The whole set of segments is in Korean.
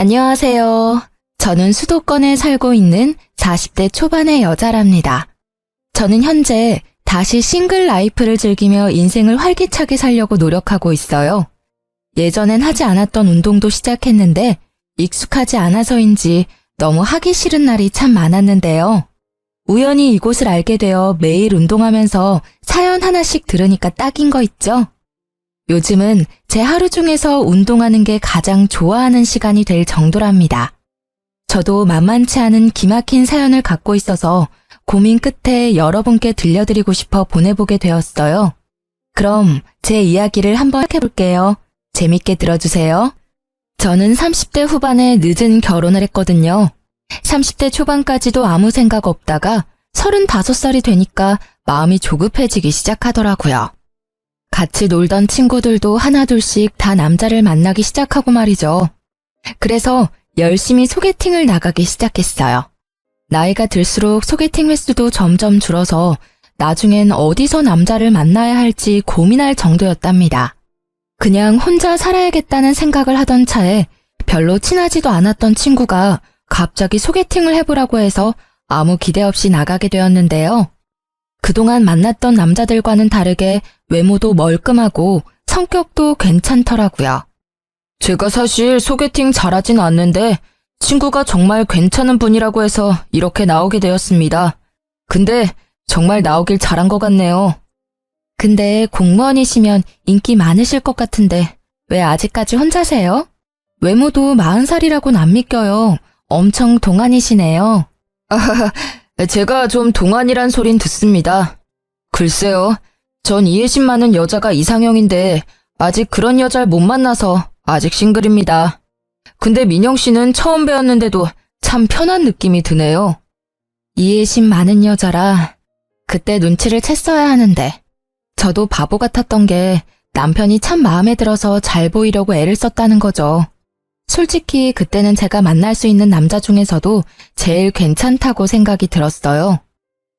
안녕하세요. 저는 수도권에 살고 있는 40대 초반의 여자랍니다. 저는 현재 다시 싱글 라이프를 즐기며 인생을 활기차게 살려고 노력하고 있어요. 예전엔 하지 않았던 운동도 시작했는데 익숙하지 않아서인지 너무 하기 싫은 날이 참 많았는데요. 우연히 이곳을 알게 되어 매일 운동하면서 사연 하나씩 들으니까 딱인 거 있죠? 요즘은 제 하루 중에서 운동하는 게 가장 좋아하는 시간이 될 정도랍니다. 저도 만만치 않은 기막힌 사연을 갖고 있어서 고민 끝에 여러분께 들려드리고 싶어 보내보게 되었어요. 그럼 제 이야기를 한번 해볼게요. 재밌게 들어주세요. 저는 30대 후반에 늦은 결혼을 했거든요. 30대 초반까지도 아무 생각 없다가 35살이 되니까 마음이 조급해지기 시작하더라고요. 같이 놀던 친구들도 하나둘씩 다 남자를 만나기 시작하고 말이죠. 그래서 열심히 소개팅을 나가기 시작했어요. 나이가 들수록 소개팅 횟수도 점점 줄어서 나중엔 어디서 남자를 만나야 할지 고민할 정도였답니다. 그냥 혼자 살아야겠다는 생각을 하던 차에 별로 친하지도 않았던 친구가 갑자기 소개팅을 해보라고 해서 아무 기대 없이 나가게 되었는데요. 그동안 만났던 남자들과는 다르게 외모도 멀끔하고 성격도 괜찮더라고요. 제가 사실 소개팅 잘하진 않는데 친구가 정말 괜찮은 분이라고 해서 이렇게 나오게 되었습니다. 근데 정말 나오길 잘한 것 같네요. 근데 공무원이시면 인기 많으실 것 같은데 왜 아직까지 혼자세요? 외모도 40살이라고는 안 믿겨요. 엄청 동안이시네요. 제가 좀 동안이란 소린 듣습니다. 글쎄요, 전 이해심 많은 여자가 이상형인데 아직 그런 여자를 못 만나서 아직 싱글입니다. 근데 민영 씨는 처음 뵈었는데도 참 편한 느낌이 드네요. 이해심 많은 여자라 그때 눈치를 챘어야 하는데 저도 바보 같았던 게 남편이 참 마음에 들어서 잘 보이려고 애를 썼다는 거죠. 솔직히 그때는 제가 만날 수 있는 남자 중에서도 제일 괜찮다고 생각이 들었어요.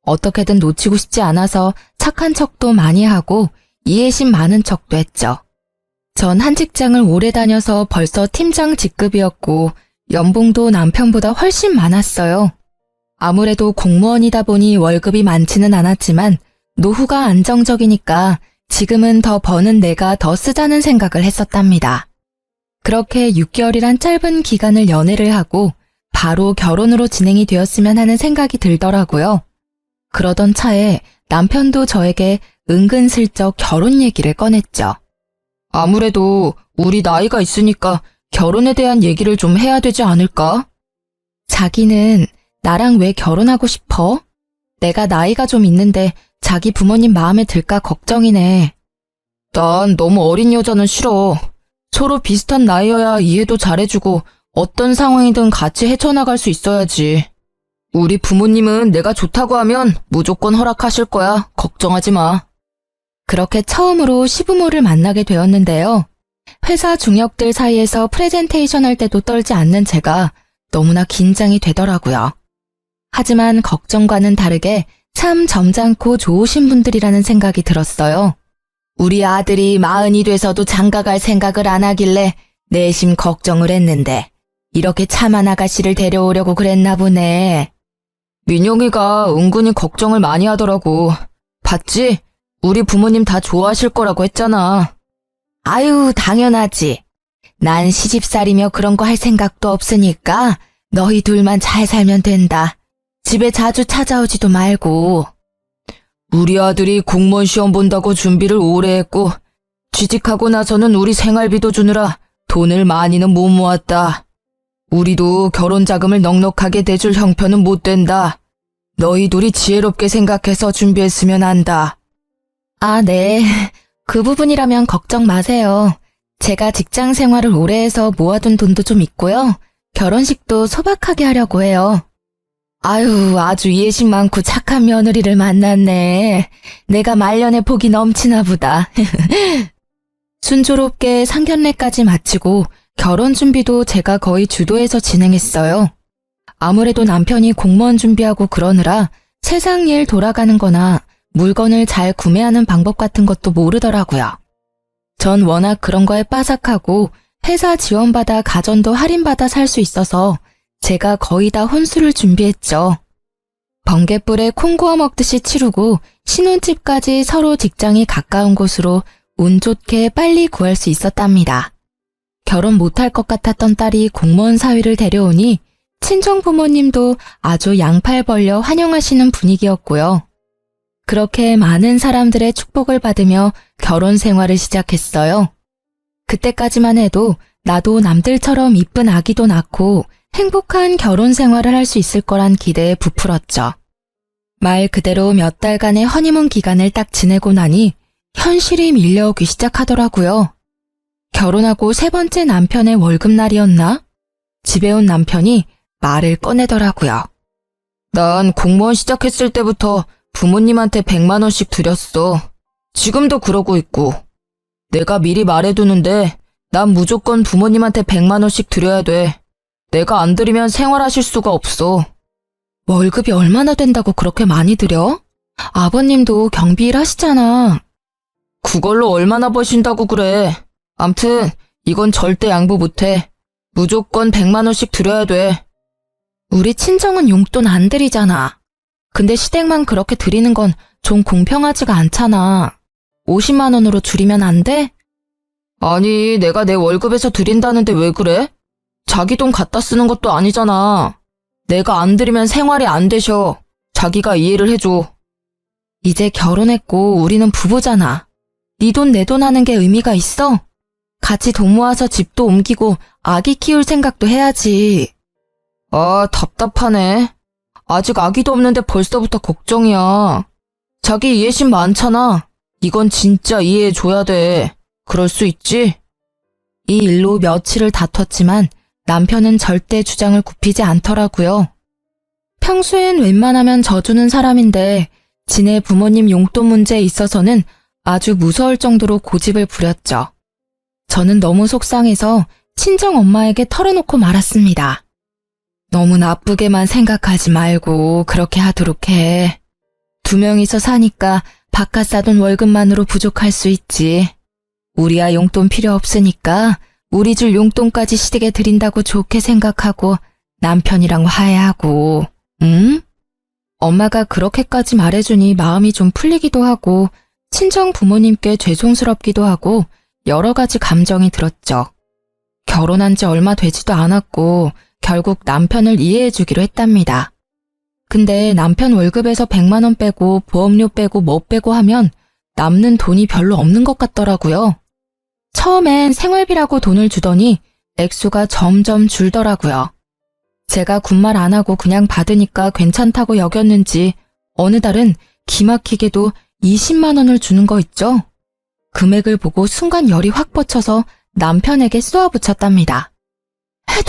어떻게든 놓치고 싶지 않아서 착한 척도 많이 하고 이해심 많은 척도 했죠. 전 한 직장을 오래 다녀서 벌써 팀장 직급이었고 연봉도 남편보다 훨씬 많았어요. 아무래도 공무원이다 보니 월급이 많지는 않았지만 노후가 안정적이니까 지금은 더 버는 내가 더 쓰자는 생각을 했었답니다. 그렇게 6개월이란 짧은 기간을 연애를 하고 바로 결혼으로 진행이 되었으면 하는 생각이 들더라고요. 그러던 차에 남편도 저에게 은근슬쩍 결혼 얘기를 꺼냈죠. 아무래도 우리 나이가 있으니까 결혼에 대한 얘기를 좀 해야 되지 않을까? 자기는 나랑 왜 결혼하고 싶어? 내가 나이가 좀 있는데 자기 부모님 마음에 들까 걱정이네. 난 너무 어린 여자는 싫어. 서로 비슷한 나이여야 이해도 잘해주고 어떤 상황이든 같이 헤쳐나갈 수 있어야지. 우리 부모님은 내가 좋다고 하면 무조건 허락하실 거야. 걱정하지 마. 그렇게 처음으로 시부모를 만나게 되었는데요. 회사 중역들 사이에서 프레젠테이션 할 때도 떨지 않는 제가 너무나 긴장이 되더라고요. 하지만 걱정과는 다르게 참 점잖고 좋으신 분들이라는 생각이 들었어요. 우리 아들이 40이 돼서도 장가갈 생각을 안 하길래 내심 걱정을 했는데 이렇게 참한 아가씨를 데려오려고 그랬나 보네. 민영이가 은근히 걱정을 많이 하더라고. 봤지? 우리 부모님 다 좋아하실 거라고 했잖아. 아유, 당연하지. 난 시집살이며 그런 거 할 생각도 없으니까 너희 둘만 잘 살면 된다. 집에 자주 찾아오지도 말고. 우리 아들이 공무원 시험 본다고 준비를 오래 했고 취직하고 나서는 우리 생활비도 주느라 돈을 많이는 못 모았다. 우리도 결혼 자금을 넉넉하게 대줄 형편은 못 된다. 너희 둘이 지혜롭게 생각해서 준비했으면 한다. 아, 네. 그 부분이라면 걱정 마세요. 제가 직장 생활을 오래 해서 모아둔 돈도 좀 있고요. 결혼식도 소박하게 하려고 해요. 아유, 아주 이해심 많고 착한 며느리를 만났네. 내가 말년에 복이 넘치나 보다. 순조롭게 상견례까지 마치고 결혼 준비도 제가 거의 주도해서 진행했어요. 아무래도 남편이 공무원 준비하고 그러느라 세상 일 돌아가는 거나 물건을 잘 구매하는 방법 같은 것도 모르더라고요. 전 워낙 그런 거에 빠삭하고 회사 지원받아 가전도 할인받아 살 수 있어서 제가 거의 다 혼수를 준비했죠. 번갯불에 콩 구워 먹듯이 치르고 신혼집까지 서로 직장이 가까운 곳으로 운 좋게 빨리 구할 수 있었답니다. 결혼 못할 것 같았던 딸이 공무원 사위를 데려오니 친정 부모님도 아주 양팔 벌려 환영하시는 분위기였고요. 그렇게 많은 사람들의 축복을 받으며 결혼 생활을 시작했어요. 그때까지만 해도 나도 남들처럼 이쁜 아기도 낳고 행복한 결혼 생활을 할 수 있을 거란 기대에 부풀었죠. 말 그대로 몇 달간의 허니문 기간을 딱 지내고 나니 현실이 밀려오기 시작하더라고요. 결혼하고 3번째 남편의 월급날이었나? 집에 온 남편이 말을 꺼내더라고요. 난 공무원 시작했을 때부터 부모님한테 100만 원씩 드렸어. 지금도 그러고 있고. 내가 미리 말해두는데 난 무조건 부모님한테 100만 원씩 드려야 돼. 내가 안 드리면 생활하실 수가 없어. 월급이 얼마나 된다고 그렇게 많이 드려? 아버님도 경비 일 하시잖아. 그걸로 얼마나 버신다고 그래. 암튼 이건 절대 양보 못해. 무조건 100만 원씩 드려야 돼. 우리 친정은 용돈 안 드리잖아. 근데 시댁만 그렇게 드리는 건 좀 공평하지가 않잖아. 50만 원으로 줄이면 안 돼? 아니, 내가 내 월급에서 드린다는데 왜 그래? 자기 돈 갖다 쓰는 것도 아니잖아. 내가 안 드리면 생활이 안 되셔. 자기가 이해를 해줘. 이제 결혼했고 우리는 부부잖아. 네 돈 내 돈 하는 게 의미가 있어? 같이 돈 모아서 집도 옮기고 아기 키울 생각도 해야지. 아, 답답하네. 아직 아기도 없는데 벌써부터 걱정이야. 자기 이해심 많잖아. 이건 진짜 이해해줘야 돼. 그럴 수 있지? 이 일로 며칠을 다퉜지만 남편은 절대 주장을 굽히지 않더라고요. 평소엔 웬만하면 져주는 사람인데 지네 부모님 용돈 문제에 있어서는 아주 무서울 정도로 고집을 부렸죠. 저는 너무 속상해서 친정 엄마에게 털어놓고 말았습니다. 너무 나쁘게만 생각하지 말고 그렇게 하도록 해. 2명이서 사니까 바깥 사돈 월급만으로 부족할 수 있지. 우리야 용돈 필요 없으니까 우리 줄 용돈까지 시댁에 드린다고 좋게 생각하고 남편이랑 화해하고, 응? 엄마가 그렇게까지 말해주니 마음이 좀 풀리기도 하고 친정 부모님께 죄송스럽기도 하고 여러 가지 감정이 들었죠. 결혼한 지 얼마 되지도 않았고 결국 남편을 이해해주기로 했답니다. 근데 남편 월급에서 100만 원 빼고 보험료 빼고 뭐 빼고 하면 남는 돈이 별로 없는 것 같더라고요. 처음엔 생활비라고 돈을 주더니 액수가 점점 줄더라고요. 제가 군말 안 하고 그냥 받으니까 괜찮다고 여겼는지 어느 달은 기막히게도 20만 원을 주는 거 있죠? 금액을 보고 순간 열이 확 뻗쳐서 남편에게 쏘아붙였답니다.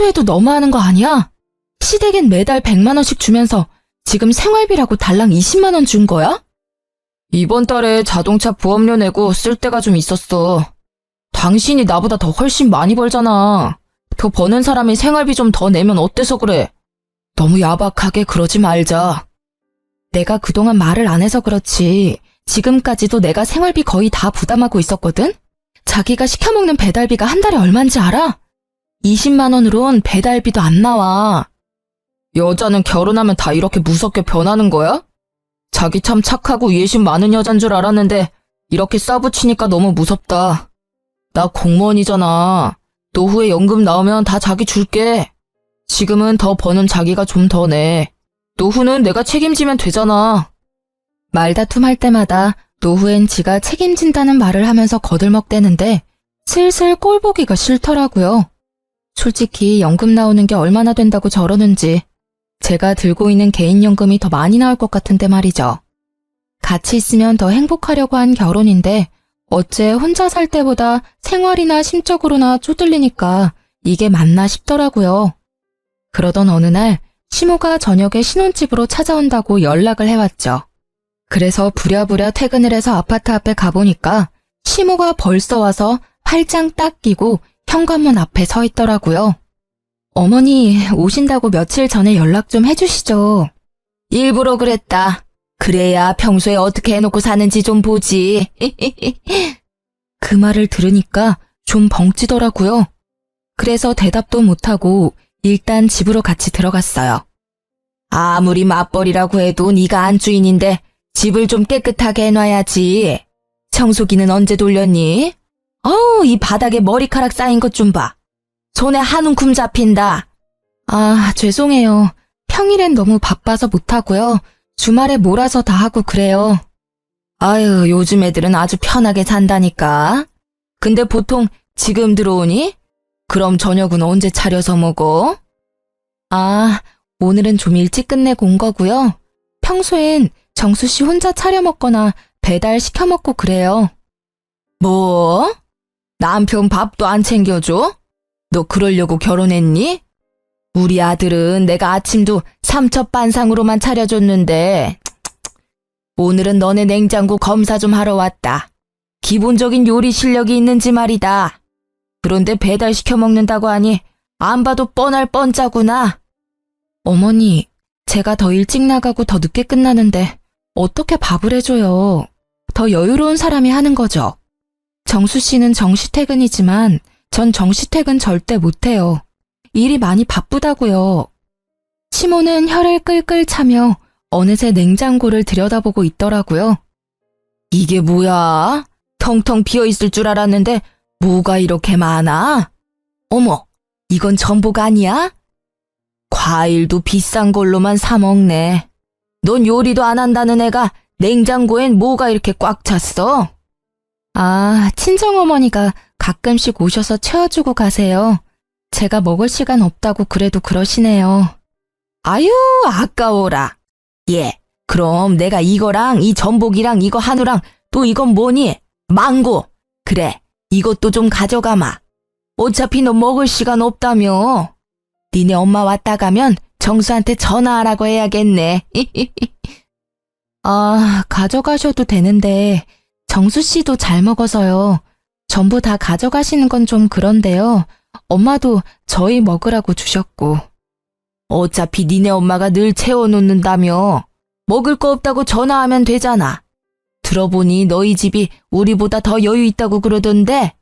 해도 너무하는 거 아니야? 시댁엔 매달 100만 원씩 주면서 지금 생활비라고 달랑 20만 원 준 거야? 이번 달에 자동차 보험료 내고 쓸 데가 좀 있었어. 당신이 나보다 더 훨씬 많이 벌잖아. 더 버는 사람이 생활비 좀 더 내면 어때서 그래? 너무 야박하게 그러지 말자. 내가 그동안 말을 안 해서 그렇지 지금까지도 내가 생활비 거의 다 부담하고 있었거든? 자기가 시켜먹는 배달비가 한 달에 얼만지 알아? 20만 원으론 배달비도 안 나와. 여자는 결혼하면 다 이렇게 무섭게 변하는 거야? 자기 참 착하고 이해심 많은 여잔 줄 알았는데 이렇게 싸붙이니까 너무 무섭다. 나 공무원이잖아. 노후에 연금 나오면 다 자기 줄게. 지금은 더 버는 자기가 좀 더 내. 노후는 내가 책임지면 되잖아. 말다툼할 때마다 노후엔 지가 책임진다는 말을 하면서 거들먹대는데 슬슬 꼴보기가 싫더라고요. 솔직히 연금 나오는 게 얼마나 된다고 저러는지 제가 들고 있는 개인연금이 더 많이 나올 것 같은데 말이죠. 같이 있으면 더 행복하려고 한 결혼인데 어째 혼자 살 때보다 생활이나 심적으로나 쪼들리니까 이게 맞나 싶더라고요. 그러던 어느 날 시모가 저녁에 신혼집으로 찾아온다고 연락을 해왔죠. 그래서 부랴부랴 퇴근을 해서 아파트 앞에 가보니까 시모가 벌써 와서 팔짱 딱 끼고 현관문 앞에 서 있더라고요. 어머니 오신다고 며칠 전에 연락 좀 해주시죠. 일부러 그랬다. 그래야 평소에 어떻게 해놓고 사는지 좀 보지. 그 말을 들으니까 좀 벙찌더라고요. 그래서 대답도 못하고 일단 집으로 같이 들어갔어요. 아무리 맞벌이라고 해도 네가 안주인인데 집을 좀 깨끗하게 해놔야지. 청소기는 언제 돌렸니? 어우, 이 바닥에 머리카락 쌓인 것 좀 봐. 손에 한 움큼 잡힌다. 아, 죄송해요. 평일엔 너무 바빠서 못하고요. 주말에 몰아서 다 하고 그래요. 아유, 요즘 애들은 아주 편하게 산다니까. 근데 보통 지금 들어오니? 그럼 저녁은 언제 차려서 먹어? 아, 오늘은 좀 일찍 끝내고 온 거고요. 평소엔 정수 씨 혼자 차려 먹거나 배달 시켜 먹고 그래요. 뭐? 남편 밥도 안 챙겨줘? 너 그러려고 결혼했니? 우리 아들은 내가 아침도 삼첩반상으로만 차려줬는데 오늘은 너네 냉장고 검사 좀 하러 왔다. 기본적인 요리 실력이 있는지 말이다. 그런데 배달 시켜 먹는다고 하니 안 봐도 뻔할 뻔짜구나. 어머니, 제가 더 일찍 나가고 더 늦게 끝나는데 어떻게 밥을 해줘요? 더 여유로운 사람이 하는 거죠. 정수 씨는 정시퇴근이지만 전 정시퇴근 절대 못해요. 일이 많이 바쁘다고요. 시모는 혀를 끌끌 차며 어느새 냉장고를 들여다보고 있더라고요. 이게 뭐야? 텅텅 비어있을 줄 알았는데 뭐가 이렇게 많아? 어머, 이건 전복 아니야? 과일도 비싼 걸로만 사 먹네. 넌 요리도 안 한다는 애가 냉장고엔 뭐가 이렇게 꽉 찼어? 아, 친정어머니가 가끔씩 오셔서 채워주고 가세요. 제가 먹을 시간 없다고 그래도 그러시네요. 아유, 아까워라. 예, 그럼 내가 이거랑 이 전복이랑 이거 한우랑 또 이건 뭐니? 망고. 그래, 이것도 좀 가져가마. 어차피 너 먹을 시간 없다며. 니네 엄마 왔다 가면 정수한테 전화하라고 해야겠네. 아, 가져가셔도 되는데 정수 씨도 잘 먹어서요. 전부 다 가져가시는 건 좀 그런데요. 엄마도 저희 먹으라고 주셨고. 어차피 니네 엄마가 늘 채워놓는다며. 먹을 거 없다고 전화하면 되잖아. 들어보니 너희 집이 우리보다 더 여유 있다고 그러던데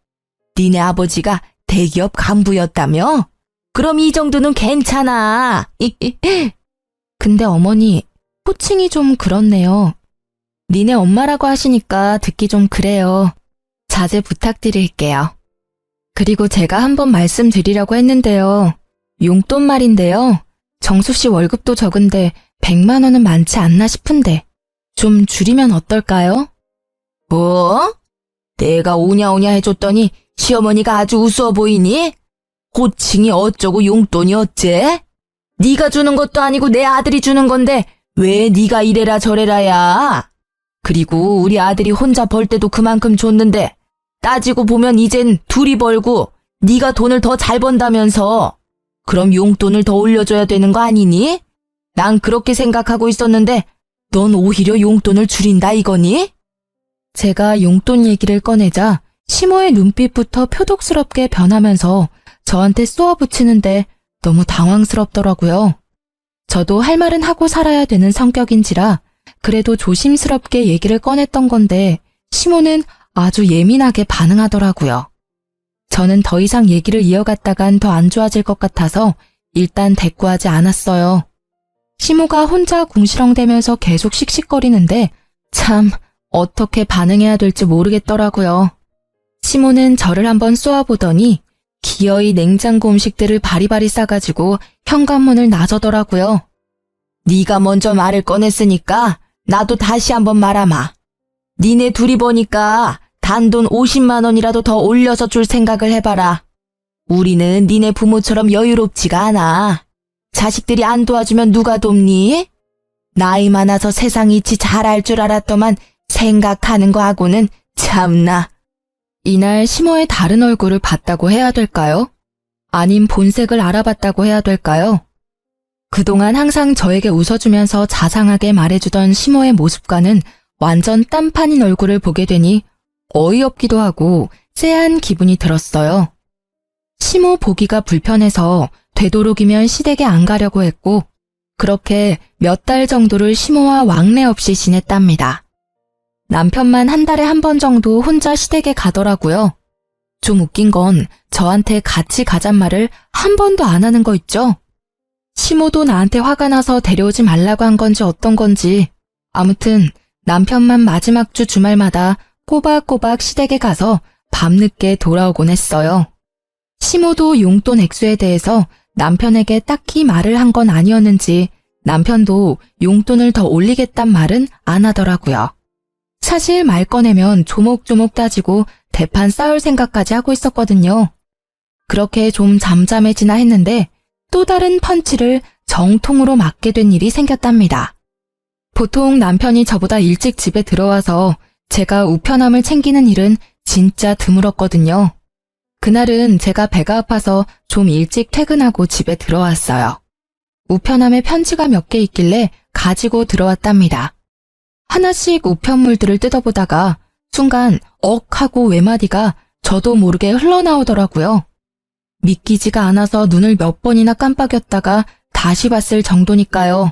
니네 아버지가 대기업 간부였다며? 그럼 이 정도는 괜찮아. 근데 어머니, 호칭이 좀 그렇네요. 니네 엄마라고 하시니까 듣기 좀 그래요. 자제 부탁드릴게요. 그리고 제가 한번 말씀드리려고 했는데요. 용돈 말인데요. 정수 씨 월급도 적은데 100만 원은 많지 않나 싶은데 좀 줄이면 어떨까요? 뭐? 내가 오냐오냐 해줬더니 시어머니가 아주 우스워 보이니? 호칭이 어쩌고 용돈이 어째? 네가 주는 것도 아니고 내 아들이 주는 건데 왜 네가 이래라 저래라야? 그리고 우리 아들이 혼자 벌 때도 그만큼 줬는데 따지고 보면 이젠 둘이 벌고 네가 돈을 더 잘 번다면서. 그럼 용돈을 더 올려줘야 되는 거 아니니? 난 그렇게 생각하고 있었는데 넌 오히려 용돈을 줄인다 이거니? 제가 용돈 얘기를 꺼내자 시모의 눈빛부터 표독스럽게 변하면서 저한테 쏘아붙이는데 너무 당황스럽더라고요. 저도 할 말은 하고 살아야 되는 성격인지라 그래도 조심스럽게 얘기를 꺼냈던 건데 시모는 아주 예민하게 반응하더라고요. 저는 더 이상 얘기를 이어갔다간 더 안 좋아질 것 같아서 일단 대꾸하지 않았어요. 시모가 혼자 궁시렁대면서 계속 씩씩거리는데 참 어떻게 반응해야 될지 모르겠더라고요. 시모는 저를 한번 쏘아보더니 기어이 냉장고 음식들을 바리바리 싸가지고 현관문을 나서더라고요. 네가 먼저 말을 꺼냈으니까 나도 다시 한번 말하마. 니네 둘이 보니까 단돈 50만 원이라도 더 올려서 줄 생각을 해봐라. 우리는 니네 부모처럼 여유롭지가 않아. 자식들이 안 도와주면 누가 돕니? 나이 많아서 세상 이치 잘 알 줄 알았더만 생각하는 거 하고는 참나. 이날 시모의 다른 얼굴을 봤다고 해야 될까요? 아님 본색을 알아봤다고 해야 될까요? 그동안 항상 저에게 웃어주면서 자상하게 말해주던 시모의 모습과는 완전 딴판인 얼굴을 보게 되니 어이없기도 하고 쎄한 기분이 들었어요. 시모 보기가 불편해서 되도록이면 시댁에 안 가려고 했고 그렇게 몇 달 정도를 시모와 왕래 없이 지냈답니다. 남편만 한 달에 한 번 정도 혼자 시댁에 가더라고요. 좀 웃긴 건 저한테 같이 가잔 말을 한 번도 안 하는 거 있죠? 시모도 나한테 화가 나서 데려오지 말라고 한 건지 어떤 건지. 아무튼 남편만 마지막 주 주말마다 꼬박꼬박 시댁에 가서 밤늦게 돌아오곤 했어요. 시모도 용돈 액수에 대해서 남편에게 딱히 말을 한 건 아니었는지 남편도 용돈을 더 올리겠단 말은 안 하더라고요. 사실 말 꺼내면 조목조목 따지고 대판 쌓을 생각까지 하고 있었거든요. 그렇게 좀 잠잠해지나 했는데 또 다른 펀치를 정통으로 맞게 된 일이 생겼답니다. 보통 남편이 저보다 일찍 집에 들어와서 제가 우편함을 챙기는 일은 진짜 드물었거든요. 그날은 제가 배가 아파서 좀 일찍 퇴근하고 집에 들어왔어요. 우편함에 편지가 몇 개 있길래 가지고 들어왔답니다. 하나씩 우편물들을 뜯어보다가 순간 억 하고 외마디가 저도 모르게 흘러나오더라고요. 믿기지가 않아서 눈을 몇 번이나 깜빡였다가 다시 봤을 정도니까요.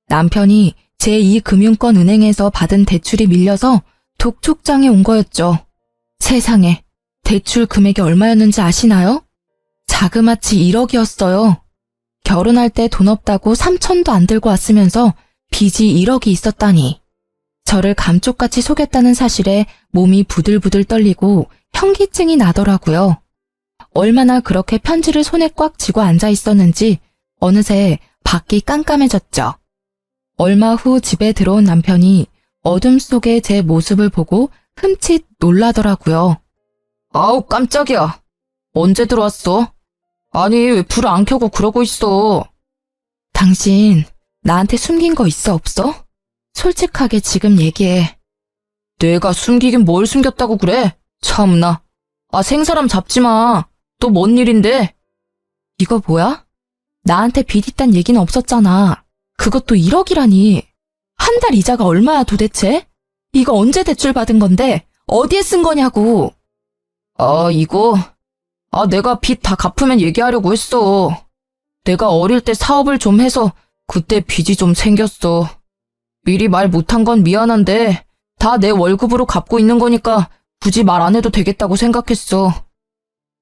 남편이 제2금융권 은행에서 받은 대출이 밀려서 독촉장에 온 거였죠. 세상에, 대출 금액이 얼마였는지 아시나요? 자그마치 1억이었어요. 결혼할 때 돈 없다고 3천도 안 들고 왔으면서 빚이 1억이 있었다니. 저를 감쪽같이 속였다는 사실에 몸이 부들부들 떨리고 현기증이 나더라고요. 얼마나 그렇게 편지를 손에 꽉 쥐고 앉아 있었는지 어느새 밖이 깜깜해졌죠. 얼마 후 집에 들어온 남편이 어둠 속의 제 모습을 보고 흠칫 놀라더라고요. 아우, 깜짝이야. 언제 들어왔어? 아니, 왜 불을 안 켜고 그러고 있어? 당신 나한테 숨긴 거 있어 없어? 솔직하게 지금 얘기해. 내가 숨기긴 뭘 숨겼다고 그래? 참나. 아, 생사람 잡지 마. 또 뭔 일인데? 이거 뭐야? 나한테 빚 있단 얘기는 없었잖아. 그것도 1억이라니. 한 달 이자가 얼마야 도대체? 이거 언제 대출 받은 건데 어디에 쓴 거냐고. 이거 내가 빚 다 갚으면 얘기하려고 했어. 내가 어릴 때 사업을 좀 해서 그때 빚이 좀 생겼어. 미리 말 못한 건 미안한데 다 내 월급으로 갚고 있는 거니까 굳이 말 안 해도 되겠다고 생각했어.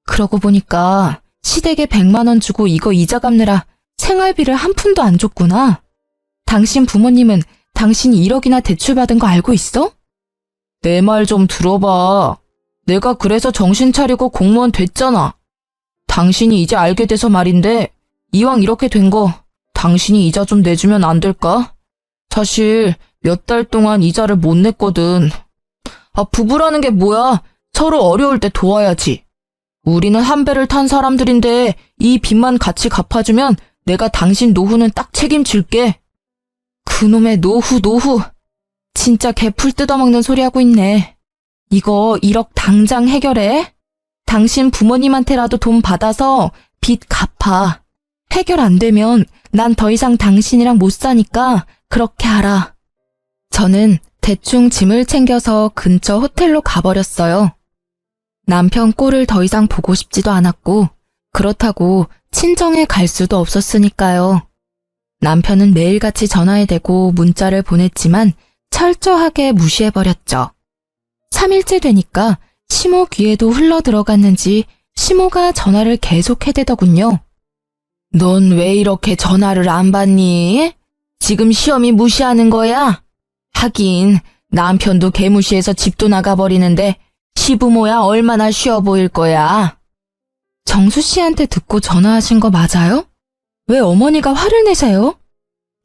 그러고 보니까 시댁에 100만 원 주고 이거 이자 갚느라 생활비를 한 푼도 안 줬구나. 당신 부모님은 당신이 1억이나 대출받은 거 알고 있어? 내 말 좀 들어봐. 내가 그래서 정신 차리고 공무원 됐잖아. 당신이 이제 알게 돼서 말인데 이왕 이렇게 된 거 당신이 이자 좀 내주면 안 될까? 사실 몇 달 동안 이자를 못 냈거든. 부부라는 게 뭐야? 서로 어려울 때 도와야지. 우리는 한 배를 탄 사람들인데 이 빚만 같이 갚아주면 내가 당신 노후는 딱 책임질게. 그놈의 노후. 진짜 개풀 뜯어먹는 소리 하고 있네. 이거 1억 당장 해결해. 당신 부모님한테라도 돈 받아서 빚 갚아. 해결 안 되면 난 더 이상 당신이랑 못 사니까 그렇게 하라. 저는 대충 짐을 챙겨서 근처 호텔로 가버렸어요. 남편 꼴을 더 이상 보고 싶지도 않았고 그렇다고 친정에 갈 수도 없었으니까요. 남편은 매일같이 전화에 대고 문자를 보냈지만 철저하게 무시해버렸죠. 3일째 되니까 시모 귀에도 흘러들어갔는지 시모가 전화를 계속 해대더군요. 넌 왜 이렇게 전화를 안 받니? 지금 시험이 무시하는 거야? 하긴 남편도 개무시해서 집도 나가버리는데 시부모야 얼마나 쉬워 보일 거야. 정수 씨한테 듣고 전화하신 거 맞아요? 왜 어머니가 화를 내세요?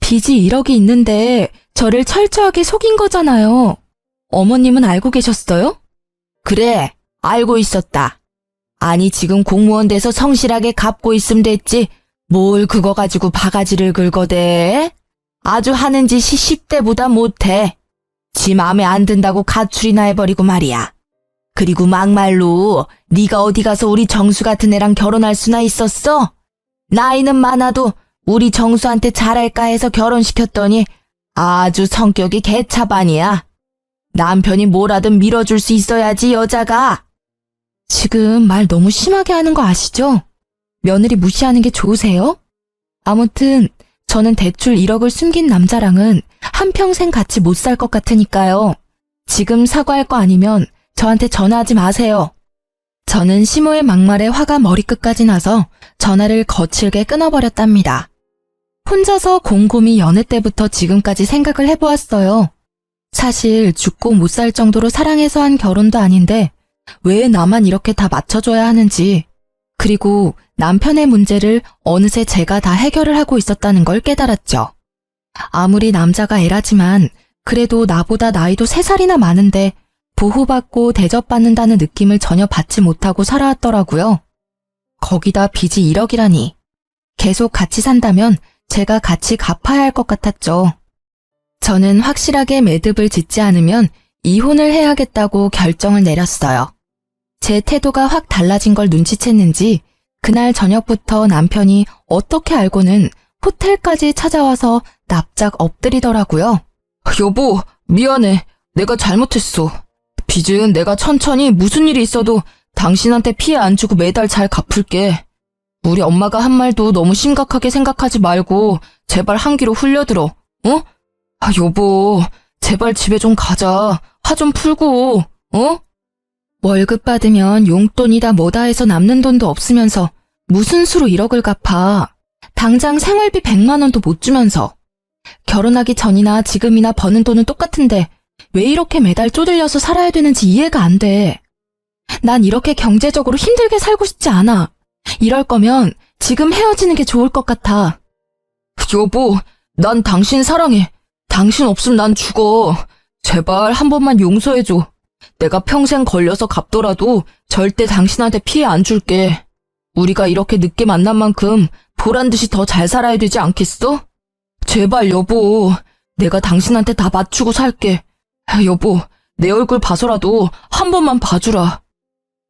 빚이 1억이 있는데 저를 철저하게 속인 거잖아요. 어머님은 알고 계셨어요? 그래, 알고 있었다. 아니 지금 공무원 돼서 성실하게 갚고 있으면 됐지. 뭘 그거 가지고 바가지를 긁어대? 아주 하는 짓이 10대보다 못해. 지 맘에 안 든다고 가출이나 해버리고 말이야. 그리고 막말로 네가 어디 가서 우리 정수 같은 애랑 결혼할 수나 있었어? 나이는 많아도 우리 정수한테 잘할까 해서 결혼시켰더니 아주 성격이 개차반이야. 남편이 뭐라든 밀어줄 수 있어야지 여자가. 지금 말 너무 심하게 하는 거 아시죠? 며느리 무시하는 게 좋으세요? 아무튼 저는 대출 1억을 숨긴 남자랑은 한평생 같이 못 살 것 같으니까요. 지금 사과할 거 아니면 저한테 전화하지 마세요. 저는 시모의 막말에 화가 머리끝까지 나서 전화를 거칠게 끊어버렸답니다. 혼자서 곰곰이 연애 때부터 지금까지 생각을 해보았어요. 사실 죽고 못 살 정도로 사랑해서 한 결혼도 아닌데 왜 나만 이렇게 다 맞춰줘야 하는지, 그리고 남편의 문제를 어느새 제가 다 해결을 하고 있었다는 걸 깨달았죠. 아무리 남자가 애라지만 그래도 나보다 나이도 3살이나 많은데 보호받고 대접받는다는 느낌을 전혀 받지 못하고 살아왔더라고요. 거기다 빚이 1억이라니. 계속 같이 산다면 제가 같이 갚아야 할 것 같았죠. 저는 확실하게 매듭을 짓지 않으면 이혼을 해야겠다고 결정을 내렸어요. 제 태도가 확 달라진 걸 눈치챘는지 그날 저녁부터 남편이 어떻게 알고는 호텔까지 찾아와서 납작 엎드리더라고요. 여보, 미안해. 내가 잘못했어. 빚은 내가 천천히 무슨 일이 있어도 당신한테 피해 안 주고 매달 잘 갚을게. 우리 엄마가 한 말도 너무 심각하게 생각하지 말고 제발 한 귀로 흘려들어. 어? 여보, 제발 집에 좀 가자. 화 좀 풀고, 어? 월급 받으면 용돈이다 뭐다 해서 남는 돈도 없으면서 무슨 수로 1억을 갚아. 당장 생활비 100만 원도 못 주면서. 결혼하기 전이나 지금이나 버는 돈은 똑같은데 왜 이렇게 매달 쪼들려서 살아야 되는지 이해가 안 돼. 난 이렇게 경제적으로 힘들게 살고 싶지 않아. 이럴 거면 지금 헤어지는 게 좋을 것 같아. 여보, 난 당신 사랑해. 당신 없으면 난 죽어. 제발 한 번만 용서해줘. 내가 평생 걸려서 갚더라도 절대 당신한테 피해 안 줄게. 우리가 이렇게 늦게 만난 만큼 보란듯이 더 잘 살아야 되지 않겠어? 제발 여보, 내가 당신한테 다 맞추고 살게. 여보, 내 얼굴 봐서라도 한 번만 봐주라.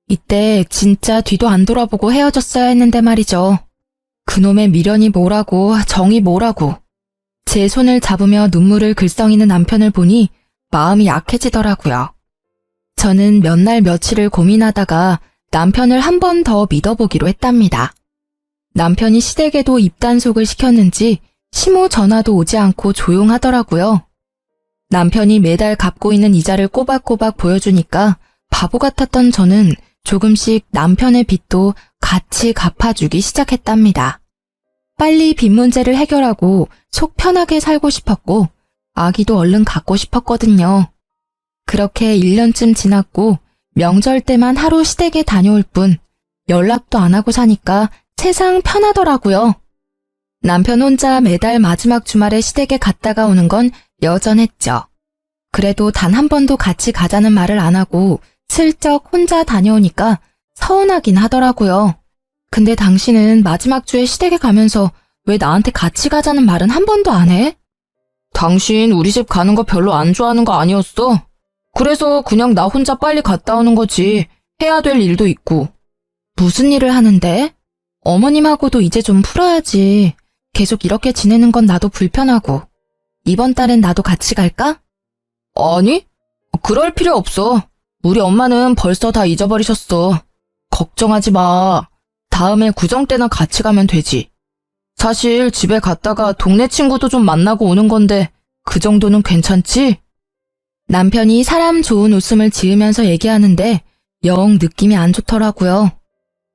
이때 진짜 뒤도 안 돌아보고 헤어졌어야 했는데 말이죠. 그놈의 미련이 뭐라고 정이 뭐라고. 제 손을 잡으며 눈물을 글썽이는 남편을 보니 마음이 약해지더라고요. 저는 몇 날 며칠을 고민하다가 남편을 한 번 더 믿어보기로 했답니다. 남편이 시댁에도 입단속을 시켰는지 시모 전화도 오지 않고 조용하더라고요. 남편이 매달 갚고 있는 이자를 꼬박꼬박 보여주니까 바보 같았던 저는 조금씩 남편의 빚도 같이 갚아주기 시작했답니다. 빨리 빚 문제를 해결하고 속 편하게 살고 싶었고 아기도 얼른 갖고 싶었거든요. 그렇게 1년쯤 지났고 명절 때만 하루 시댁에 다녀올 뿐 연락도 안 하고 사니까 세상 편하더라고요. 남편 혼자 매달 마지막 주말에 시댁에 갔다가 오는 건 여전했죠. 그래도 단 한 번도 같이 가자는 말을 안 하고 슬쩍 혼자 다녀오니까 서운하긴 하더라고요. 근데 당신은 마지막 주에 시댁에 가면서 왜 나한테 같이 가자는 말은 한 번도 안 해? 당신 우리 집 가는 거 별로 안 좋아하는 거 아니었어? 그래서 그냥 나 혼자 빨리 갔다 오는 거지. 해야 될 일도 있고. 무슨 일을 하는데? 어머님하고도 이제 좀 풀어야지. 계속 이렇게 지내는 건 나도 불편하고. 이번 달엔 나도 같이 갈까? 아니, 그럴 필요 없어. 우리 엄마는 벌써 다 잊어버리셨어. 걱정하지 마. 다음에 구정 때나 같이 가면 되지. 사실 집에 갔다가 동네 친구도 좀 만나고 오는 건데 그 정도는 괜찮지? 남편이 사람 좋은 웃음을 지으면서 얘기하는데 영 느낌이 안 좋더라고요.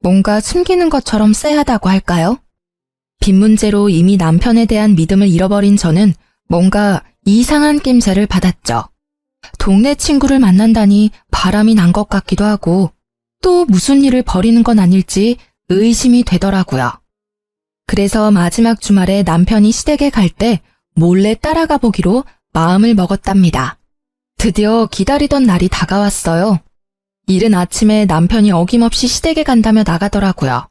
뭔가 숨기는 것처럼 쎄하다고 할까요? 빚 문제로 이미 남편에 대한 믿음을 잃어버린 저는 뭔가 이상한 낌새를 받았죠. 동네 친구를 만난다니 바람이 난 것 같기도 하고 또 무슨 일을 벌이는 건 아닐지 의심이 되더라고요. 그래서 마지막 주말에 남편이 시댁에 갈 때 몰래 따라가 보기로 마음을 먹었답니다. 드디어 기다리던 날이 다가왔어요. 이른 아침에 남편이 어김없이 시댁에 간다며 나가더라고요.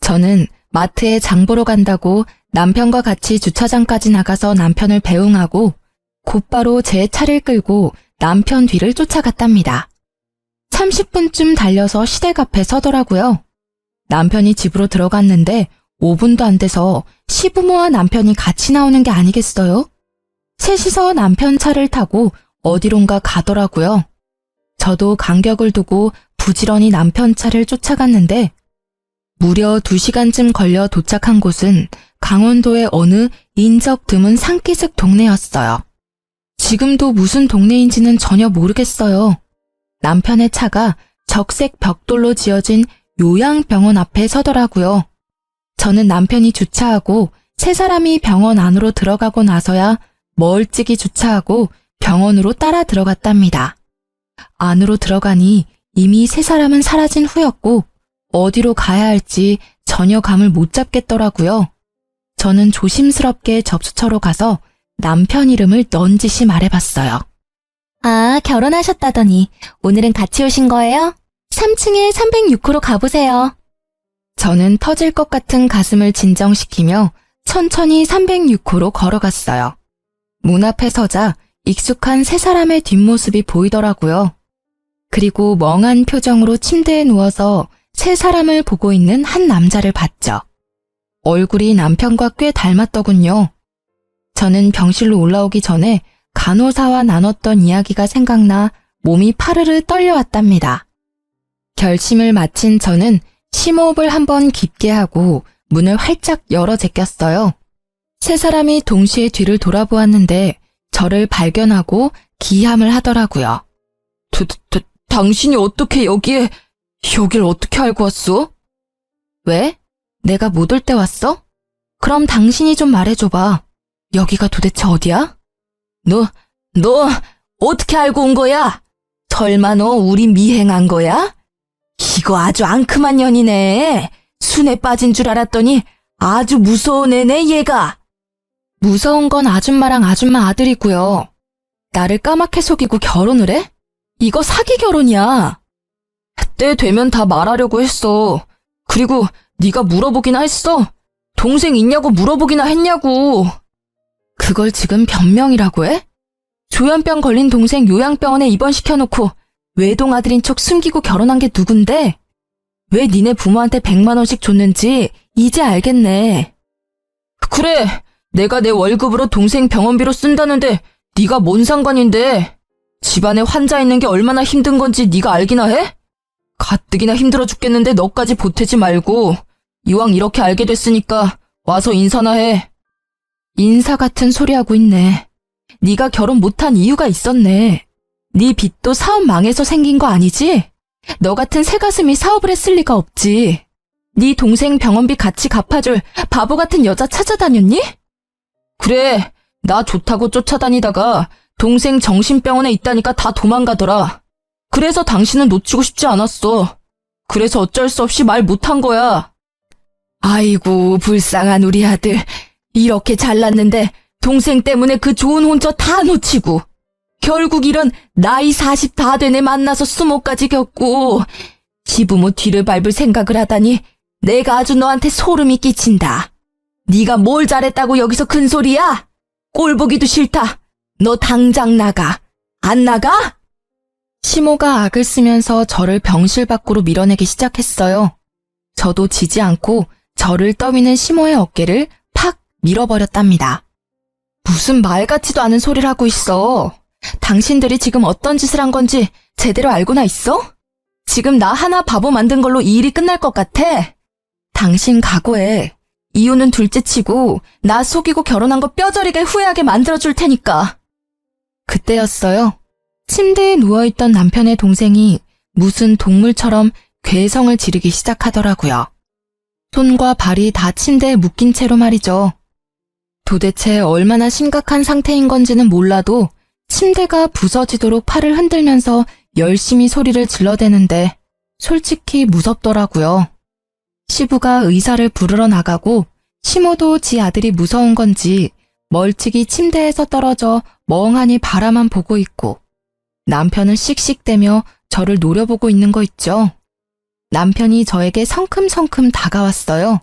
저는 마트에 장 보러 간다고 남편과 같이 주차장까지 나가서 남편을 배웅하고 곧바로 제 차를 끌고 남편 뒤를 쫓아갔답니다. 30분쯤 달려서 시댁 앞에 서더라고요. 남편이 집으로 들어갔는데 5분도 안 돼서 시부모와 남편이 같이 나오는 게 아니겠어요? 셋이서 남편 차를 타고 어디론가 가더라고요. 저도 간격을 두고 부지런히 남편 차를 쫓아갔는데 무려 2시간쯤 걸려 도착한 곳은 강원도의 어느 인적 드문 산기슭 동네였어요. 지금도 무슨 동네인지는 전혀 모르겠어요. 남편의 차가 적색 벽돌로 지어진 요양병원 앞에 서더라고요. 저는 남편이 주차하고 세 사람이 병원 안으로 들어가고 나서야 멀찍이 주차하고 병원으로 따라 들어갔답니다. 안으로 들어가니 이미 세 사람은 사라진 후였고 어디로 가야 할지 전혀 감을 못 잡겠더라고요. 저는 조심스럽게 접수처로 가서 남편 이름을 넌지시 말해봤어요. 아, 결혼하셨다더니 오늘은 같이 오신 거예요? 3층에 306호로 가보세요. 저는 터질 것 같은 가슴을 진정시키며 천천히 306호로 걸어갔어요. 문 앞에 서자 익숙한 세 사람의 뒷모습이 보이더라고요. 그리고 멍한 표정으로 침대에 누워서 세 사람을 보고 있는 한 남자를 봤죠. 얼굴이 남편과 꽤 닮았더군요. 저는 병실로 올라오기 전에 간호사와 나눴던 이야기가 생각나 몸이 파르르 떨려왔답니다. 결심을 마친 저는 심호흡을 한번 깊게 하고 문을 활짝 열어 제꼈어요. 세 사람이 동시에 뒤를 돌아보았는데 저를 발견하고 기함을 하더라고요. 당신이 어떻게 여길 어떻게 알고 왔어? 왜? 내가 못 올 때 왔어? 그럼 당신이 좀 말해줘봐. 여기가 도대체 어디야? 너 어떻게 알고 온 거야? 설마 너 우리 미행한 거야? 이거 아주 앙큼한 년이네. 순에 빠진 줄 알았더니 아주 무서운 애네, 얘가. 무서운 건 아줌마랑 아줌마 아들이고요. 나를 까맣게 속이고 결혼을 해? 이거 사기 결혼이야. 때 되면 다 말하려고 했어. 그리고 네가 물어보기나 했어. 동생 있냐고 물어보기나 했냐고. 그걸 지금 변명이라고 해? 조현병 걸린 동생 요양병원에 입원시켜놓고 외동 아들인 척 숨기고 결혼한 게 누군데? 왜 니네 부모한테 100만 원씩 줬는지 이제 알겠네. 그래, 내가 내 월급으로 동생 병원비로 쓴다는데 네가 뭔 상관인데? 집안에 환자 있는 게 얼마나 힘든 건지 네가 알기나 해? 가뜩이나 힘들어 죽겠는데 너까지 보태지 말고 이왕 이렇게 알게 됐으니까 와서 인사나 해. 인사 같은 소리 하고 있네. 네가 결혼 못한 이유가 있었네. 네 빚도 사업 망해서 생긴 거 아니지? 너 같은 새가슴이 사업을 했을 리가 없지. 네 동생 병원비 같이 갚아줄 바보 같은 여자 찾아다녔니? 그래, 나 좋다고 쫓아다니다가 동생 정신병원에 있다니까 다 도망가더라. 그래서 당신은 놓치고 싶지 않았어. 그래서 어쩔 수 없이 말 못한 거야. 아이고, 불쌍한 우리 아들. 이렇게 잘났는데 동생 때문에 그 좋은 혼처 다 놓치고 결국 이런 나이 40 다 된 애 만나서 수모까지 겪고 시부모 뒤를 밟을 생각을 하다니 내가 아주 너한테 소름이 끼친다. 네가 뭘 잘했다고 여기서 큰 소리야? 꼴 보기도 싫다. 너 당장 나가. 안 나가? 시모가 악을 쓰면서 저를 병실 밖으로 밀어내기 시작했어요. 저도 지지 않고 저를 떠미는 시모의 어깨를 팍 밀어버렸답니다. 무슨 말 같지도 않은 소리를 하고 있어. 당신들이 지금 어떤 짓을 한 건지 제대로 알고나 있어? 지금 나 하나 바보 만든 걸로 이 일이 끝날 것 같아? 당신 각오해. 이유는 둘째치고 나 속이고 결혼한 거 뼈저리게 후회하게 만들어줄 테니까. 그때였어요. 침대에 누워있던 남편의 동생이 무슨 동물처럼 괴성을 지르기 시작하더라고요. 손과 발이 다 침대에 묶인 채로 말이죠. 도대체 얼마나 심각한 상태인 건지는 몰라도 침대가 부서지도록 팔을 흔들면서 열심히 소리를 질러대는데 솔직히 무섭더라고요. 시부가 의사를 부르러 나가고 시모도 지 아들이 무서운 건지 멀찍이 침대에서 떨어져 멍하니 바라만 보고 있고 남편은 씩씩대며 저를 노려보고 있는 거 있죠. 남편이 저에게 성큼성큼 다가왔어요.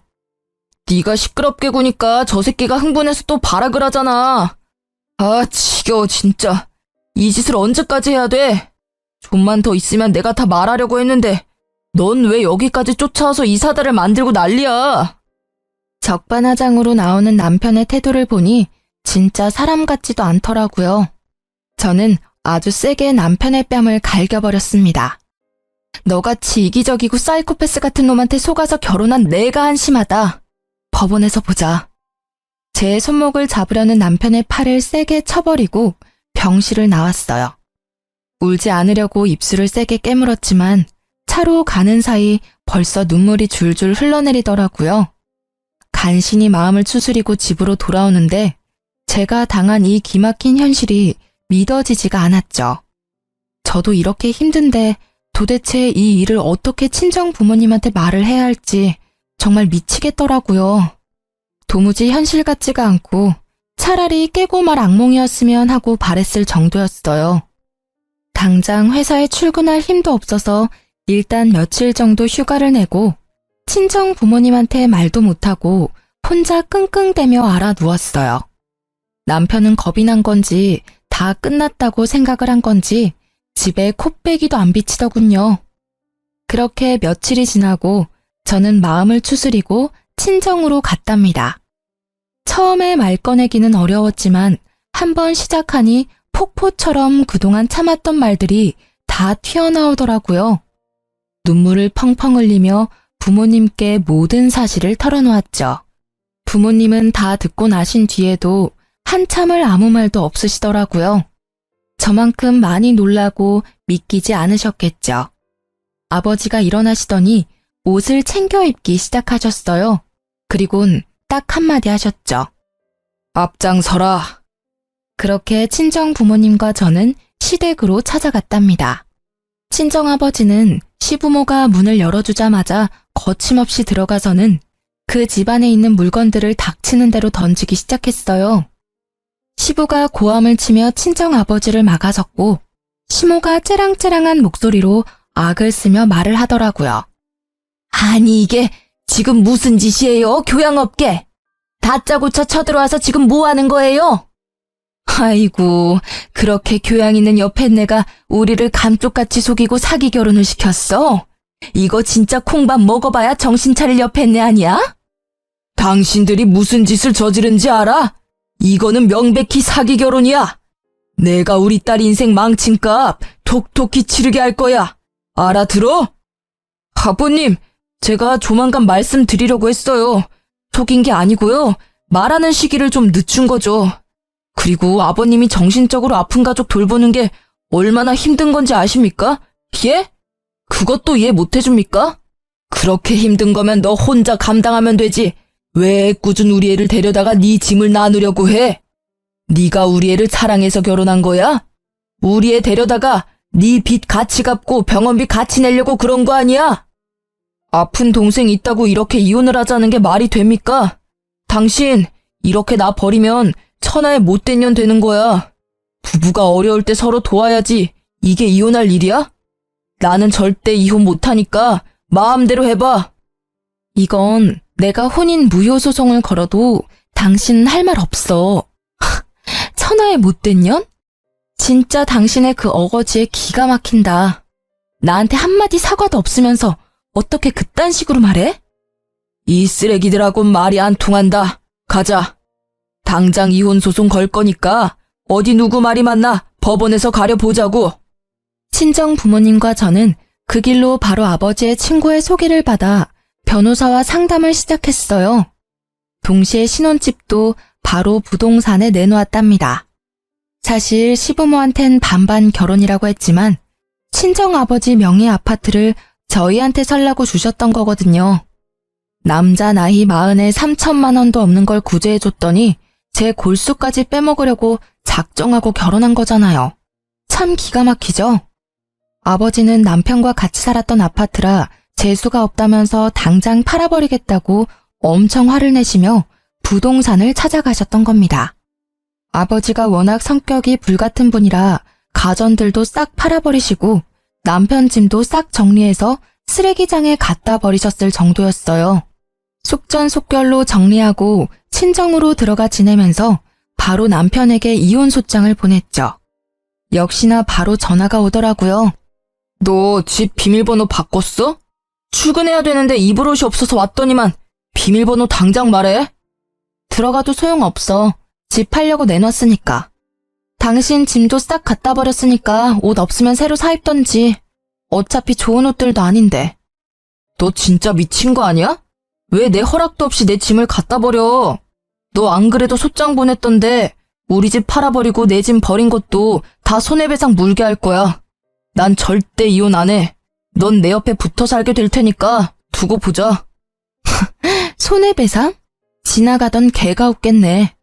네가 시끄럽게 구니까 저 새끼가 흥분해서 또 발악을 하잖아. 아, 지겨워 진짜. 이 짓을 언제까지 해야 돼? 좀만 더 있으면 내가 다 말하려고 했는데 넌 왜 여기까지 쫓아와서 이 사달을 만들고 난리야? 적반하장으로 나오는 남편의 태도를 보니 진짜 사람 같지도 않더라고요. 저는 아주 세게 남편의 뺨을 갈겨버렸습니다. 너같이 이기적이고 사이코패스 같은 놈한테 속아서 결혼한 내가 한심하다. 법원에서 보자. 제 손목을 잡으려는 남편의 팔을 세게 쳐버리고 병실을 나왔어요. 울지 않으려고 입술을 세게 깨물었지만 차로 가는 사이 벌써 눈물이 줄줄 흘러내리더라고요. 간신히 마음을 추스리고 집으로 돌아오는데 제가 당한 이 기막힌 현실이 믿어지지가 않았죠. 저도 이렇게 힘든데 도대체 이 일을 어떻게 친정 부모님한테 말을 해야 할지 정말 미치겠더라고요. 도무지 현실 같지가 않고 차라리 깨고 말 악몽이었으면 하고 바랬을 정도였어요. 당장 회사에 출근할 힘도 없어서 일단 며칠 정도 휴가를 내고 친정 부모님한테 말도 못하고 혼자 끙끙대며 알아 누웠어요. 남편은 겁이 난 건지 다 끝났다고 생각을 한 건지 집에 콧배기도 안 비치더군요. 그렇게 며칠이 지나고 저는 마음을 추스리고 친정으로 갔답니다. 처음에 말 꺼내기는 어려웠지만 한번 시작하니 폭포처럼 그동안 참았던 말들이 다 튀어나오더라고요. 눈물을 펑펑 흘리며 부모님께 모든 사실을 털어놓았죠. 부모님은 다 듣고 나신 뒤에도 한참을 아무 말도 없으시더라고요. 저만큼 많이 놀라고 믿기지 않으셨겠죠. 아버지가 일어나시더니 옷을 챙겨 입기 시작하셨어요. 그리곤 딱 한마디 하셨죠. 앞장서라. 그렇게 친정 부모님과 저는 시댁으로 찾아갔답니다. 친정아버지는 시부모가 문을 열어주자마자 거침없이 들어가서는 그 집안에 있는 물건들을 닥치는 대로 던지기 시작했어요. 시부가 고함을 치며 친정아버지를 막아섰고 시모가 째랑째랑한 목소리로 악을 쓰며 말을 하더라고요. 아니 이게 지금 무슨 짓이에요, 교양 없게? 다짜고짜 쳐들어와서 지금 뭐 하는 거예요? 아이고, 그렇게 교양 있는 옆에 내가 우리를 감쪽같이 속이고 사기 결혼을 시켰어? 이거 진짜 콩밥 먹어봐야 정신 차릴 옆에 내 아니야? 당신들이 무슨 짓을 저지른지 알아? 이거는 명백히 사기 결혼이야. 내가 우리 딸 인생 망친 값 톡톡히 치르게 할 거야. 알아들어? 아버님, 제가 조만간 말씀드리려고 했어요. 속인 게 아니고요. 말하는 시기를 좀 늦춘 거죠. 그리고 아버님이 정신적으로 아픈 가족 돌보는 게 얼마나 힘든 건지 아십니까? 예? 그것도 이해 못 해줍니까? 그렇게 힘든 거면 너 혼자 감당하면 되지. 왜 꾸준 우리 애를 데려다가 네 짐을 나누려고 해? 네가 우리 애를 사랑해서 결혼한 거야? 우리 애 데려다가 네 빚 같이 갚고 병원비 같이 내려고 그런 거 아니야? 아픈 동생 있다고 이렇게 이혼을 하자는 게 말이 됩니까? 당신 이렇게 나 버리면 천하의 못된 년 되는 거야. 부부가 어려울 때 서로 도와야지 이게 이혼할 일이야? 나는 절대 이혼 못하니까 마음대로 해봐. 이건 내가 혼인 무효 소송을 걸어도 당신은 할 말 없어. 천하의 못된 년? 진짜 당신의 그 어거지에 기가 막힌다. 나한테 한마디 사과도 없으면서 어떻게 그딴 식으로 말해? 이 쓰레기들하곤 말이 안 통한다. 가자. 당장 이혼 소송 걸 거니까 어디 누구 말이 맞나 법원에서 가려보자고. 친정 부모님과 저는 그 길로 바로 아버지의 친구의 소개를 받아 변호사와 상담을 시작했어요. 동시에 신혼집도 바로 부동산에 내놓았답니다. 사실 시부모한텐 반반 결혼이라고 했지만 친정아버지 명의 아파트를 저희한테 살라고 주셨던 거거든요. 남자 나이 40에 3천만 원도 없는 걸 구제해줬더니 제 골수까지 빼먹으려고 작정하고 결혼한 거잖아요. 참 기가 막히죠? 아버지는 남편과 같이 살았던 아파트라 재수가 없다면서 당장 팔아버리겠다고 엄청 화를 내시며 부동산을 찾아가셨던 겁니다. 아버지가 워낙 성격이 불같은 분이라 가전들도 싹 팔아버리시고 남편 짐도 싹 정리해서 쓰레기장에 갖다 버리셨을 정도였어요. 속전속결로 정리하고 친정으로 들어가 지내면서 바로 남편에게 이혼 소장을 보냈죠. 역시나 바로 전화가 오더라고요. 너 집 비밀번호 바꿨어? 출근해야 되는데 입을 옷이 없어서 왔더니만 비밀번호 당장 말해. 들어가도 소용없어. 집 팔려고 내놨으니까. 당신 짐도 싹 갖다 버렸으니까 옷 없으면 새로 사 입던지. 어차피 좋은 옷들도 아닌데. 너 진짜 미친 거 아니야? 왜 내 허락도 없이 내 짐을 갖다 버려? 너 안 그래도 소장 보냈던데 우리 집 팔아버리고 내 짐 버린 것도 다 손해배상 물게 할 거야. 난 절대 이혼 안 해. 넌 내 옆에 붙어 살게 될 테니까 두고 보자. 손해배상? 지나가던 개가 웃겠네.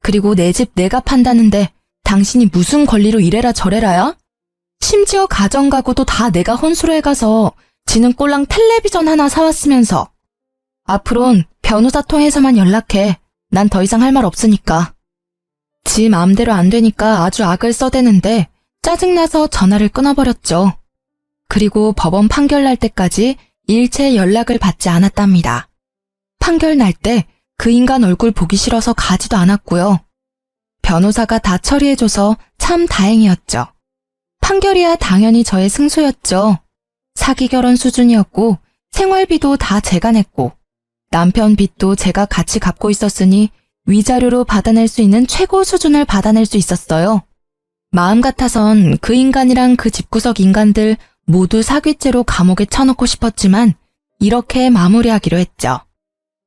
그리고 내 집 내가 판다는데 당신이 무슨 권리로 이래라 저래라야? 심지어 가정가구도 다 내가 혼수로 해가서 지는 꼴랑 텔레비전 하나 사왔으면서. 앞으론 변호사 통해서만 연락해. 난 더 이상 할 말 없으니까. 지 마음대로 안 되니까 아주 악을 써대는데 짜증나서 전화를 끊어버렸죠. 그리고 법원 판결 날 때까지 일체 연락을 받지 않았답니다. 판결 날 때 그 인간 얼굴 보기 싫어서 가지도 않았고요. 변호사가 다 처리해줘서 참 다행이었죠. 판결이야 당연히 저의 승소였죠. 사기 결혼 수준이었고 생활비도 다 제가 냈고 남편 빚도 제가 같이 갚고 있었으니 위자료로 받아낼 수 있는 최고 수준을 받아낼 수 있었어요. 마음 같아선 그 인간이랑 그 집구석 인간들 모두 사기죄로 감옥에 쳐넣고 싶었지만 이렇게 마무리하기로 했죠.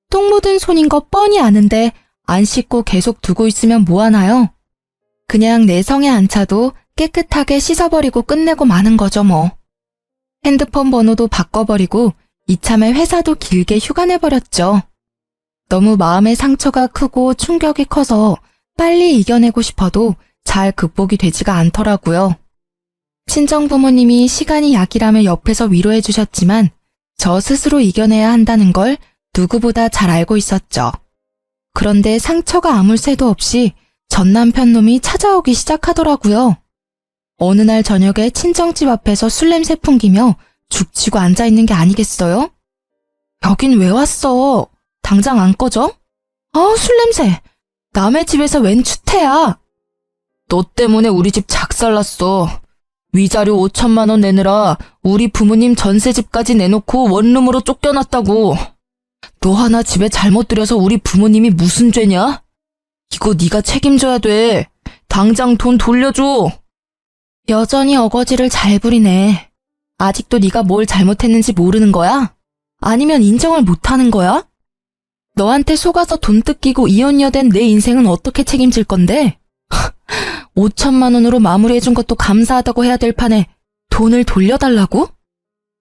똥 묻은 손인 거 뻔히 아는데 안 씻고 계속 두고 있으면 뭐하나요? 그냥 내 성에 안 차도 깨끗하게 씻어버리고 끝내고 마는 거죠 뭐. 핸드폰 번호도 바꿔버리고 이참에 회사도 길게 휴가 내버렸죠. 너무 마음의 상처가 크고 충격이 커서 빨리 이겨내고 싶어도 잘 극복이 되지가 않더라고요. 친정부모님이 시간이 약이라며 옆에서 위로해 주셨지만 저 스스로 이겨내야 한다는 걸 누구보다 잘 알고 있었죠. 그런데 상처가 아물 새도 없이 전 남편 놈이 찾아오기 시작하더라고요. 어느 날 저녁에 친정집 앞에서 술 냄새 풍기며 죽치고 앉아있는 게 아니겠어요? 여긴 왜 왔어? 당장 안 꺼져? 술 냄새. 남의 집에서 웬 추태야? 너 때문에 우리 집 작살났어. 위자료 5천만 원 내느라 우리 부모님 전세집까지 내놓고 원룸으로 쫓겨났다고. 너 하나 집에 잘못 들여서 우리 부모님이 무슨 죄냐? 이거 네가 책임져야 돼. 당장 돈 돌려줘. 여전히 어거지를 잘 부리네. 아직도 네가 뭘 잘못했는지 모르는 거야? 아니면 인정을 못하는 거야? 너한테 속아서 돈 뜯기고 이혼녀된 내 인생은 어떻게 책임질 건데? 5천만 원으로 마무리해준 것도 감사하다고 해야 될 판에 돈을 돌려달라고?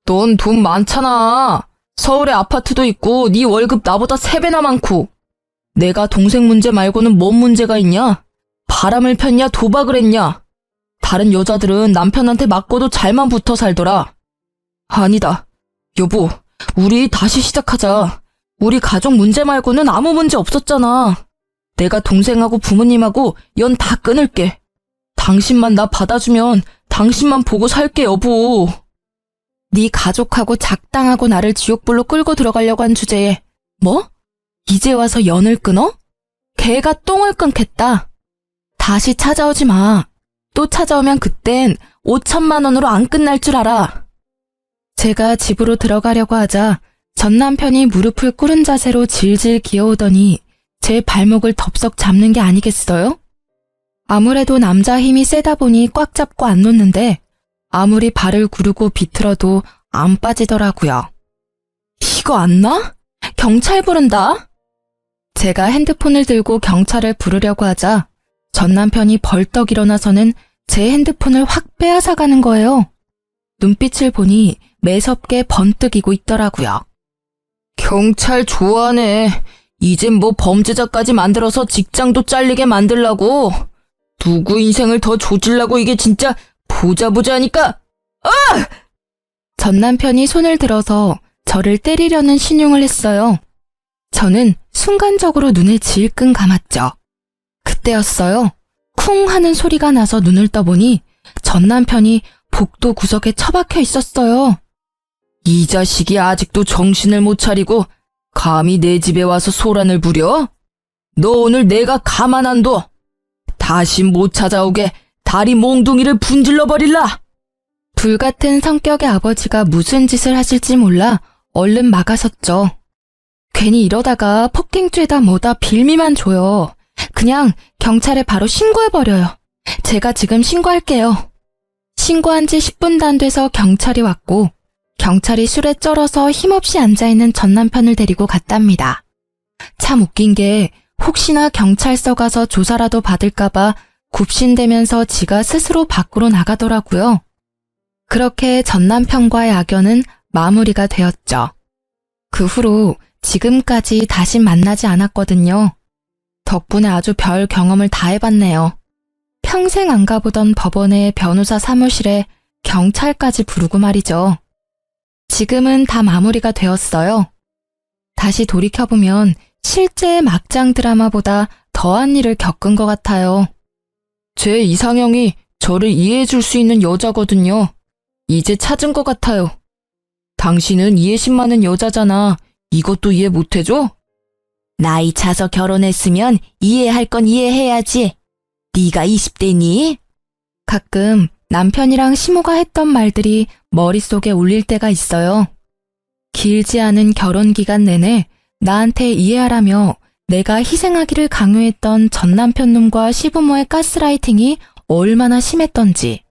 넌 돈 많잖아. 서울에 아파트도 있고 네 월급 나보다 3배나 많고. 내가 동생 문제 말고는 뭔 문제가 있냐? 바람을 폈냐 도박을 했냐? 다른 여자들은 남편한테 맞고도 잘만 붙어 살더라. 아니다. 여보, 우리 다시 시작하자. 우리 가족 문제 말고는 아무 문제 없었잖아. 내가 동생하고 부모님하고 연 다 끊을게. 당신만 나 받아주면 당신만 보고 살게 여보. 네 가족하고 작당하고 나를 지옥불로 끌고 들어가려고 한 주제에 뭐? 이제 와서 연을 끊어? 개가 똥을 끊겠다. 다시 찾아오지 마. 또 찾아오면 그땐 5천만 원으로 안 끝날 줄 알아. 제가 집으로 들어가려고 하자 전 남편이 무릎을 꿇은 자세로 질질 기어오더니 제 발목을 덥석 잡는 게 아니겠어요? 아무래도 남자 힘이 세다 보니 꽉 잡고 안 놓는데 아무리 발을 구르고 비틀어도 안 빠지더라고요. 이거 안 나? 경찰 부른다? 제가 핸드폰을 들고 경찰을 부르려고 하자 전 남편이 벌떡 일어나서는 제 핸드폰을 확 빼앗아가는 거예요. 눈빛을 보니 매섭게 번뜩이고 있더라고요. 경찰 좋아하네. 이젠 뭐 범죄자까지 만들어서 직장도 잘리게 만들라고. 누구 인생을 더 조질라고 이게 진짜 보자 하니까. 전 남편이 손을 들어서 저를 때리려는 신용을 했어요. 저는 순간적으로 눈을 질끈 감았죠. 그때였어요. 쿵 하는 소리가 나서 눈을 떠보니 전 남편이 복도 구석에 처박혀 있었어요. 이 자식이 아직도 정신을 못 차리고 감히 내 집에 와서 소란을 부려? 너 오늘 내가 가만 안 둬. 다시 못 찾아오게 다리 몽둥이를 분질러 버릴라. 불같은 성격의 아버지가 무슨 짓을 하실지 몰라 얼른 막아섰죠. 괜히 이러다가 폭행죄다 뭐다 빌미만 줘요. 그냥 경찰에 바로 신고해버려요. 제가 지금 신고할게요. 신고한 지 10분도 안 돼서 경찰이 왔고 경찰이 술에 쩔어서 힘없이 앉아있는 전 남편을 데리고 갔답니다. 참 웃긴 게 혹시나 경찰서 가서 조사라도 받을까봐 굽신대면서 지가 스스로 밖으로 나가더라고요. 그렇게 전 남편과의 악연은 마무리가 되었죠. 그 후로 지금까지 다시 만나지 않았거든요. 덕분에 아주 별 경험을 다 해봤네요. 평생 안 가보던 법원의 변호사 사무실에 경찰까지 부르고 말이죠. 지금은 다 마무리가 되었어요. 다시 돌이켜보면 실제 막장 드라마보다 더한 일을 겪은 것 같아요. 제 이상형이 저를 이해해줄 수 있는 여자거든요. 이제 찾은 것 같아요. 당신은 이해심 많은 여자잖아. 이것도 이해 못해줘? 나이 차서 결혼했으면 이해할 건 이해해야지. 네가 20대니? 가끔 남편이랑 시모가 했던 말들이 머릿속에 울릴 때가 있어요. 길지 않은 결혼 기간 내내 나한테 이해하라며 내가 희생하기를 강요했던 전 남편놈과 시부모의 가스라이팅이 얼마나 심했던지.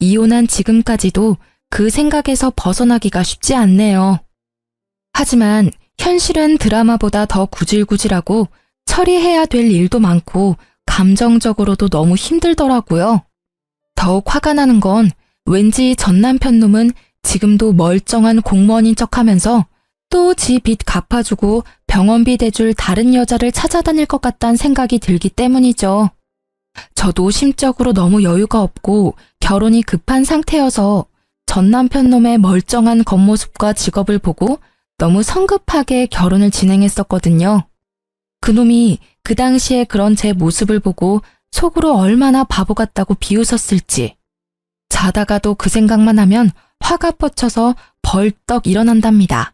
이혼한 지금까지도 그 생각에서 벗어나기가 쉽지 않네요. 하지만 현실은 드라마보다 더 구질구질하고 처리해야 될 일도 많고 감정적으로도 너무 힘들더라고요. 더욱 화가 나는 건 왠지 전 남편놈은 지금도 멀쩡한 공무원인 척하면서 또 지 빚 갚아주고 병원비 대줄 다른 여자를 찾아다닐 것 같다는 생각이 들기 때문이죠. 저도 심적으로 너무 여유가 없고 결혼이 급한 상태여서 전 남편놈의 멀쩡한 겉모습과 직업을 보고 너무 성급하게 결혼을 진행했었거든요. 그놈이 그 당시에 그런 제 모습을 보고 속으로 얼마나 바보 같다고 비웃었을지. 자다가도 그 생각만 하면 화가 뻗쳐서 벌떡 일어난답니다.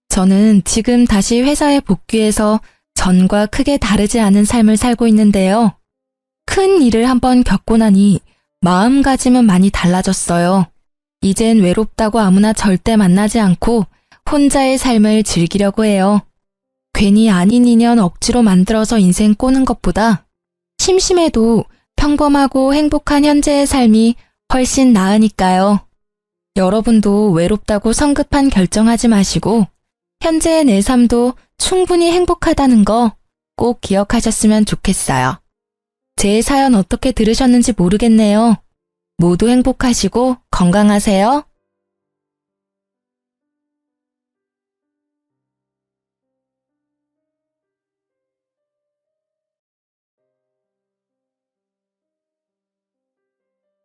저는 지금 다시 회사에 복귀해서 전과 크게 다르지 않은 삶을 살고 있는데요. 큰 일을 한번 겪고 나니 마음가짐은 많이 달라졌어요. 이젠 외롭다고 아무나 절대 만나지 않고 혼자의 삶을 즐기려고 해요. 괜히 아닌 인연 억지로 만들어서 인생 꼬는 것보다 심심해도 평범하고 행복한 현재의 삶이 훨씬 나으니까요. 여러분도 외롭다고 성급한 결정하지 마시고 현재의 내 삶도 충분히 행복하다는 거 꼭 기억하셨으면 좋겠어요. 제 사연 어떻게 들으셨는지 모르겠네요. 모두 행복하시고 건강하세요.